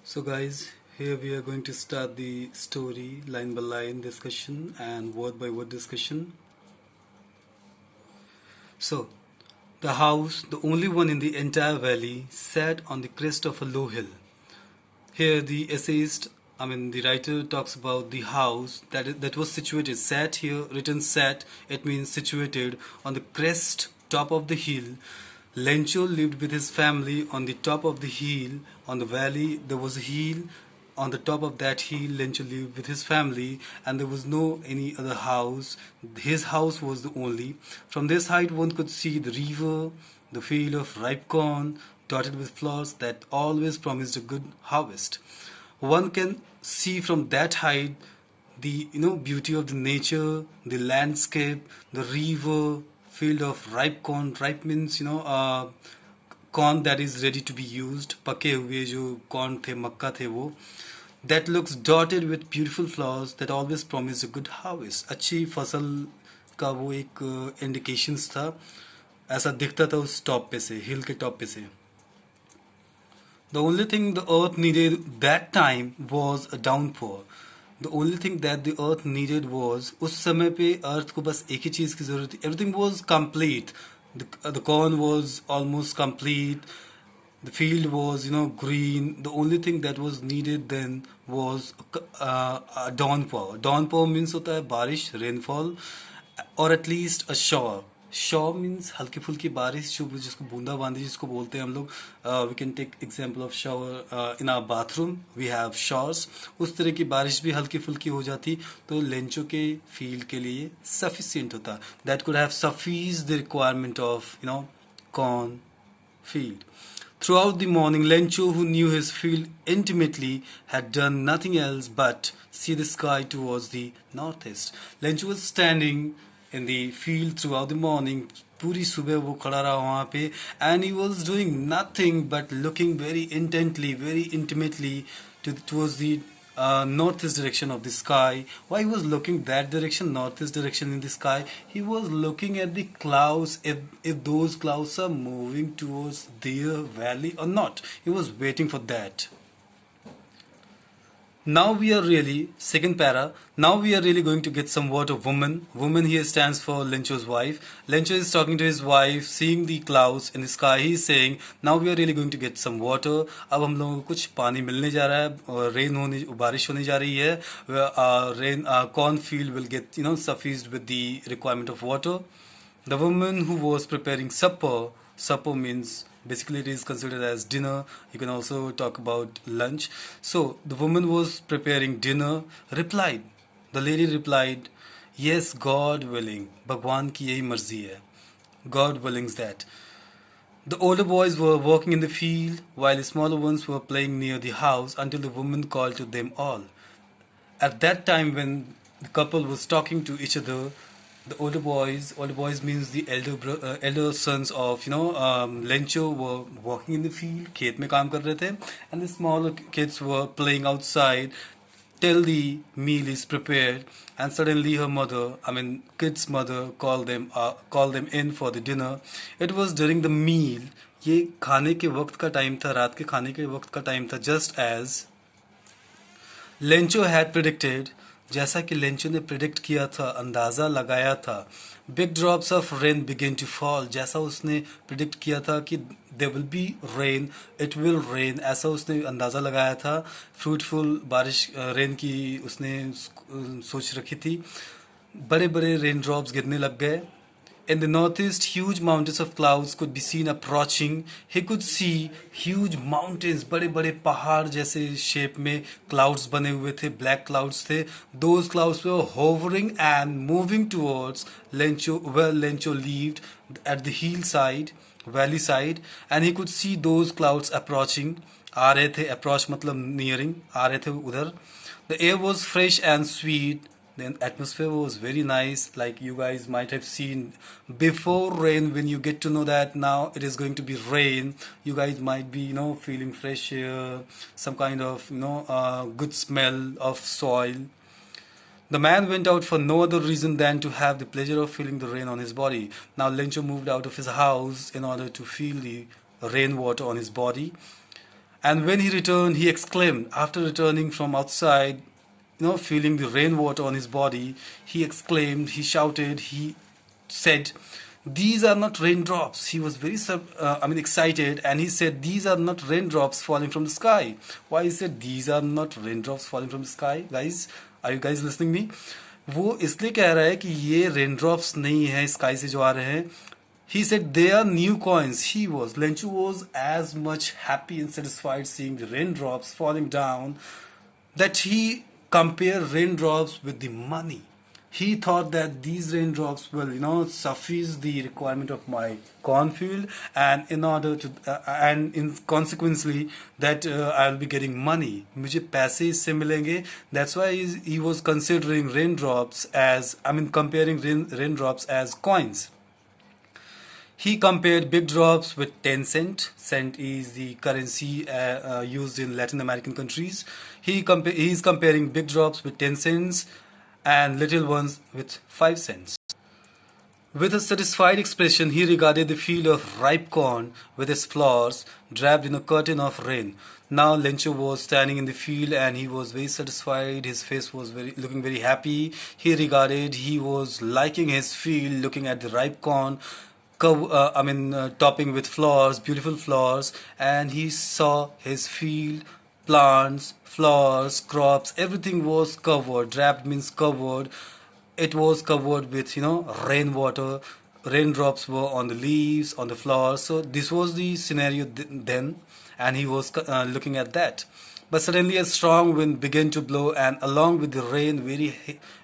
So guys, here we are going to start the story line by line discussion and word by word discussion. So, the house, the only one in the entire valley, sat on the crest of a low hill. Here the essayist, the writer talks about the house that was situated, sat here, written sat, it means situated on the crest, top of the hill. Lencho lived with his family on the top of the hill. On the valley, there was a hill. On the top of that hill, Lencho lived with his family, and there was no any other house. His house was the only. From this height, one could see the river, the field of ripe corn, dotted with flowers that always promised a good harvest. One can see from that height the beauty of the nature, the landscape, the river, field of ripe corn. Ripe means corn that is ready to be used. पके हुए जो corn थे, मक्का थे वो. That looks dotted with beautiful flowers that always promise a good harvest. अच्छी फसल का वो एक indications था. ऐसा दिखता था उस टॉप पे से, हिल के टॉप पे से. The only thing the earth needed that time was a downpour. The only thing that the earth needed was, उस समय पे अर्थ को बस एक ही चीज़ की ज़रूरत थी. Everything was complete. The corn was almost complete. The field was, green. The only thing that was needed then was a downpour. Downpour means होता है बारिश, rainfall, or at least a shower. Shaw means हल्की फुल्की बारिश जो जिसको बूंदा बांदी जिसको बोलते हैं हम लोग. We can take example of shower in our bathroom we have showers. उस तरह की बारिश भी हल्की फुल्की हो जाती तो लेंचो के फील्ड के लिए सफिशिएंट होता. That could have sufficed the requirement of corn field. Throughout the morning, Lencho, who knew his field intimately, had done nothing else but see the sky towards the northeast. Lencho was standing in the field throughout the morning. पूरी सुबह वो खड़ा रहा वहाँ पे, and he was doing nothing but looking very intently, very intimately towards the northeast direction of the sky. Why he was looking that direction, northeast direction in the sky? He was looking at the clouds, if those clouds are moving towards their valley or not. He was waiting for that. Now we are really, second para, now we are really going to get some word of woman. Woman here stands for Lencho's wife. Lencho is talking to his wife, seeing the clouds in the sky. He is saying, now we are really going to get some water. अब हम लोगों को कुछ पानी मिलने जा रहा है और बारिश होने जा रही है. Corn field will get suffused with the requirement of water. The woman who was preparing supper means basically it is considered as dinner. You can also talk about lunch. So the woman was preparing dinner, the lady replied, yes, God willing. भगवान की यही मर्जी है. God willing's that. The older boys were working in the field while the smaller ones were playing near the house until the woman called to them all. At that time when the couple was talking to each other, the older boys means the elder sons of Lencho were walking in the field, खेत में काम कर रहे थे, and the smaller kids were playing outside till the meal is prepared. And suddenly her mother, kid's mother, called them in for the dinner. It was during the meal, ये खाने के वक्त का टाइम था, रात के खाने के वक्त का टाइम था, just as Lencho had predicted, जैसा कि लेंचो ने प्रिडिक्ट किया था, अंदाज़ा लगाया था. Big drops of rain begin to fall, जैसा उसने प्रिडिक्ट किया था कि there will be rain, it will rain, ऐसा उसने अंदाज़ा लगाया था. फ्रूटफुल बारिश रेन की उसने सोच रखी थी. बड़े बड़े रेन ड्रॉप्स गिरने लग गए. In the northeast, huge mountains of clouds could be seen approaching. He could see huge mountains, बड़े बड़े पहाड़ जैसे शेप में clouds बने हुए थे, black clouds थे. Those clouds were hovering and moving towards Lencho, where Lencho lived, at the hillside, valley side, and he could see those clouds approaching. आ रहे थे, approach मतलब nearing, आ रहे थे उधर. The air was fresh and sweet. The atmosphere was very nice, like you guys might have seen before rain. When you get to know that now it is going to be rain, you guys might be feeling fresh air, some kind of good smell of soil. The man went out for no other reason than to have the pleasure of feeling the rain on his body. Now Lencho moved out of his house in order to feel the rainwater on his body. And when he returned, he exclaimed, after returning from outside, feeling the rainwater on his body, he exclaimed, he shouted, he said, "These are not raindrops." He was very, excited, and he said, "These are not raindrops falling from the sky." Why he said, "These are not raindrops falling from the sky"? Guys, are you guys listening me? वो इसलिए कह रहा है कि ये raindrops नहीं है sky से जो आ रहे हैं. He said they are new coins. Lenchu was as much happy and satisfied seeing the raindrops falling down that he compared raindrops with the money. He thought that these raindrops will, suffice the requirement of my cornfield, and in order to, and in consequently that I'll be getting money. मुझे पैसे इससे मिलेंगे. That's why he was considering raindrops as, comparing raindrops as coins. He compared big drops with 10 cent. Cent is the currency used in Latin American countries. He is comparing big drops with 10 cents and little ones with 5 cents. With a satisfied expression, he regarded the field of ripe corn with its flowers draped in a curtain of rain. Now Lencho was standing in the field and he was very satisfied. His face was looking very happy. He was liking his field, looking at the ripe corn, topping with flowers, beautiful flowers, and he saw his field, plants, flowers, crops, everything was covered. Draped means covered. It was covered with, rainwater. Raindrops were on the leaves, on the flowers. So this was the scenario then, and he was looking at that. But suddenly a strong wind began to blow, and along with the rain,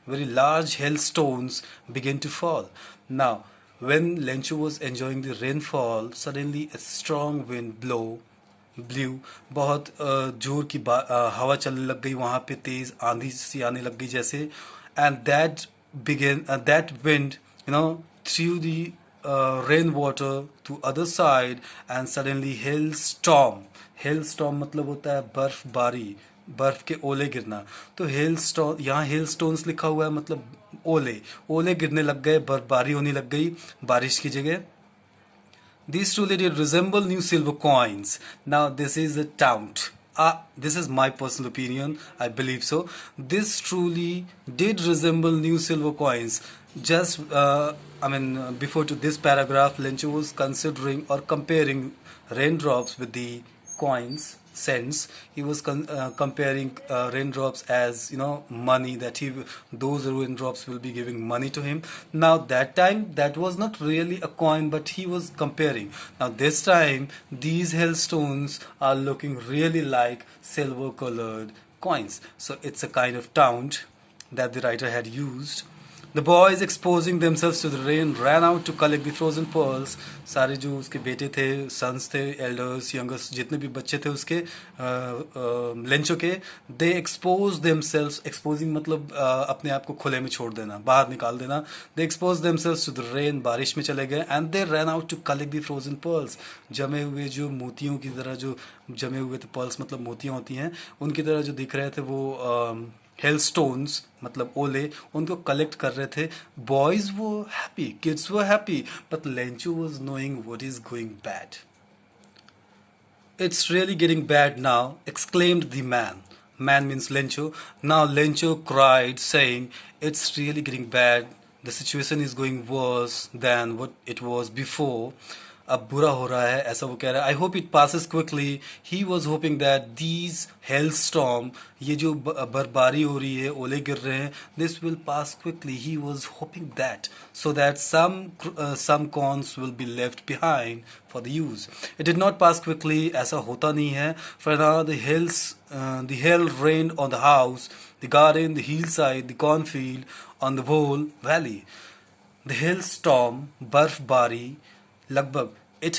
very large hailstones began to fall. Now, when Lencho was enjoying the rainfall, suddenly a strong wind blew. बहुत जोर की हवा चलने लग गई वहाँ पे, तेज आंधी सी आने लग गई जैसे. And that wind, threw the rainwater to other side, and suddenly hailstorm मतलब होता है बर्फबारी, बर्फ के ओले गिरना. तो hailstorm, यहाँ hailstones लिखा हुआ है, मतलब ओले गिरने लग गए, बर्फबारी होने लग गई बारिश की जगह. These truly did resemble new silver coins. Now this is a taunt. This is my personal opinion. I believe so. This truly did resemble new silver coins. Just, before to this paragraph, Lencho was considering or comparing raindrops with the coins, cents. He was comparing raindrops as, money, that those raindrops will be giving money to him. Now that time that was not really a coin, but he was comparing. Now this time these hailstones are looking really like silver colored coins. So it's a kind of taunt that the writer had used. The boys, exposing themselves to the rain, ran out to collect the frozen pearls. सारे जो उसके बेटे थे, sons थे, elders, youngest, जितने भी बच्चे थे उसके लेंचो के, they exposed themselves. Exposing मतलब अपने आप को खुले में छोड़ देना, बाहर निकाल देना. They exposed themselves to the rain, बारिश में चले गए, and they ran out to collect the frozen pearls. जमे हुए जो मोतियों की तरह जो जमे हुए थे, pearls मतलब मोतियाँ होती हैं, उनकी तरह जो दिख रहे थे वो hailstones मतलब ओले, उनको कलेक्ट कर रहे थे. Boys were happy, kids were happy, but Lencho was knowing what is going bad. It's really getting bad now, exclaimed the man. Man means Lencho. Now Lencho cried, saying, "It's really getting bad. The situation is going worse than what it was before." अब बुरा हो रहा है, ऐसा वो कह रहा है. I hope it passes quickly. He was hoping that these hailstorm, ये जो बर्फबारी हो रही है, ओले गिर रहे हैं, this will pass quickly. He was hoping that, so that some corns will be left behind for the use. It did not pass quickly. ऐसा होता नहीं है. For now the hail rained on the house, the garden, the hillside, the cornfield, on the whole valley. The hailstorm, बर्फबारी, लगभग it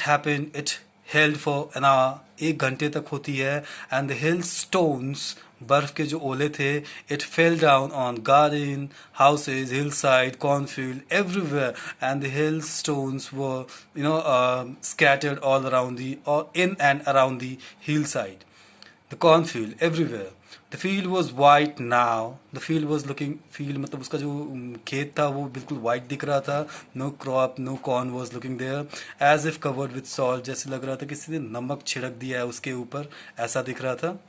held for an hour, 1 घंटे तक होती है. And the hailstones, बर्फ के जो ओले थे, it fell down on garden, houses, hillside, cornfield, everywhere. And the hailstones were, scattered all around in and around the hillside. The cornfield everywhere. The field was white now. The field was looking field मतलब उसका जो खेत था वो बिल्कुल white दिख रहा था. No crop, no corn was looking there. As if covered with salt. जैसे लग रहा था किसी ने नमक छिड़क दिया है उसके ऊपर. ऐसा दिख रहा था.